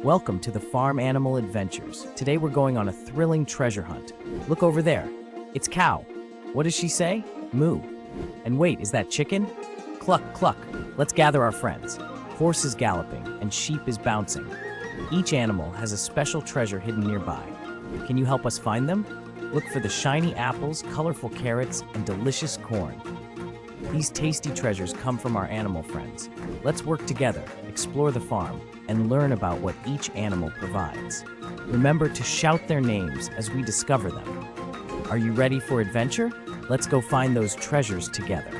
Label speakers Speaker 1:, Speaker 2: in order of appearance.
Speaker 1: Welcome to the Farm Animal Adventures. Today we're going on a thrilling treasure hunt. Look over there. It's Cow. What does she say? Moo. And wait, is that chicken? Cluck, cluck. Let's gather our friends. Horse is galloping and sheep is bouncing. Each animal has a special treasure hidden nearby. Can you help us find them? Look for the shiny apples, colorful carrots, and delicious corn. These tasty treasures come from our animal friends. Let's work together, explore the farm, and learn about what each animal provides. Remember to shout their names as we discover them. Are you ready for adventure? Let's go find those treasures together.